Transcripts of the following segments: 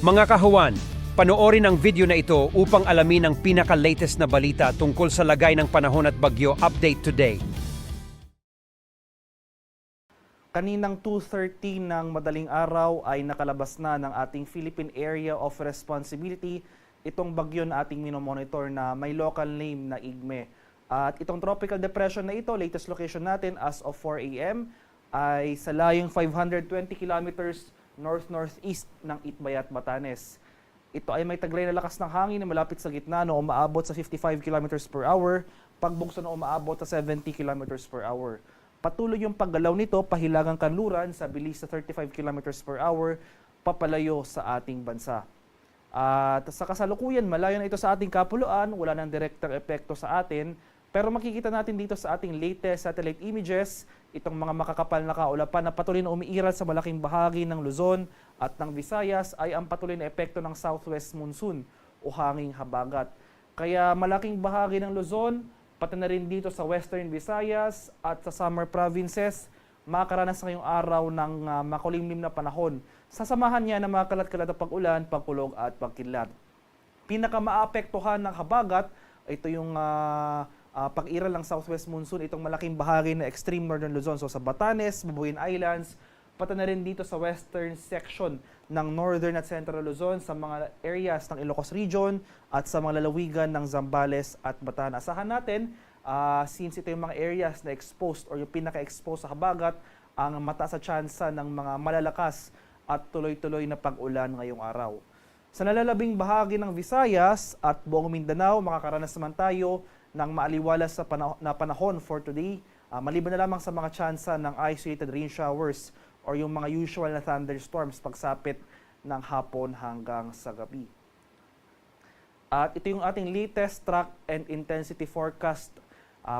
Mga kahuwan, panoorin ang video na ito upang alamin ang pinaka-latest na balita tungkol sa lagay ng panahon at bagyo update today. Kaninang 2:30 ng madaling araw ay nakalabas na ng ating Philippine Area of Responsibility itong bagyo na ating minomonitor na may local name na Igme. At itong tropical depression na ito, latest location natin as of 4 a.m. ay sa layong 520 kilometers north-northeast ng Itbayat, Batanes. Ito ay may taglay na lakas ng hangin na malapit sa gitna na umaabot sa 55 kilometers per hour, pagbugso na umaabot sa 70 kilometers per hour. Patuloy yung paggalaw nito pahilagang kanluran sa bilis sa 35 kilometers per hour papalayo sa ating bansa. At sa kasalukuyan, malayo na ito sa ating kapuluan, wala nang direktang epekto sa atin, pero makikita natin dito sa ating latest satellite images, itong mga makakapal na kaulapan na patuloy na umiiral sa malaking bahagi ng Luzon at ng Visayas ay ang patuloy na epekto ng southwest monsoon o hanging habagat. Kaya malaking bahagi ng Luzon, pati na rin dito sa western Visayas at sa summer provinces, makakaranas ngayong araw ng makulimlim na panahon. Sasamahan niya ng mga kalat-kalat na pag-ulan, pagkulog at pagkidlat. Pinakamaapektuhan ng habagat, ito yung pag-iral ng southwest monsoon, itong malaking bahagi na extreme northern Luzon. So sa Batanes, Bubuyan Islands, pati na rin dito sa western section ng northern at central Luzon, sa mga areas ng Ilocos Region at sa mga lalawigan ng Zambales at Batan. Asahan natin, since ito yung mga areas na exposed or yung pinaka-exposed sa habagat, ang mataas sa tsansa ng mga malalakas at tuloy-tuloy na pag-ulan ngayong araw. Sa nalalabing bahagi ng Visayas at buong Mindanao, makakaranas naman tayo ng maaliwalas na panahon for today, maliban na lamang sa mga tsansa ng isolated rain showers or yung mga usual na thunderstorms pagsapit ng hapon hanggang sa gabi. At ito yung ating latest track and intensity forecast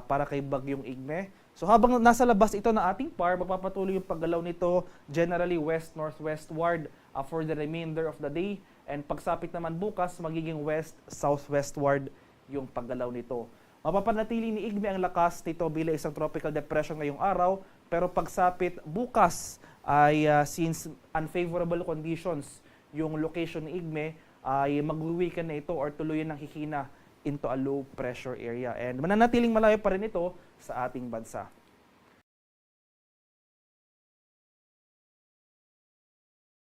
para kay Bagyong Igme. So habang nasa labas ito na ating par, magpapatuloy yung paggalaw nito generally west-northwestward for the remainder of the day. And pagsapit naman bukas, magiging west-southwestward yung paggalaw nito. Mapapanatili ni Igme ang lakas nito bilang isang tropical depression ngayong araw, pero pagsapit bukas ay since unfavorable conditions yung location ni Igme, ay mag-weaken na ito or tuluyan ng hihina into a low pressure area. And mananatiling malayo pa rin ito sa ating bansa.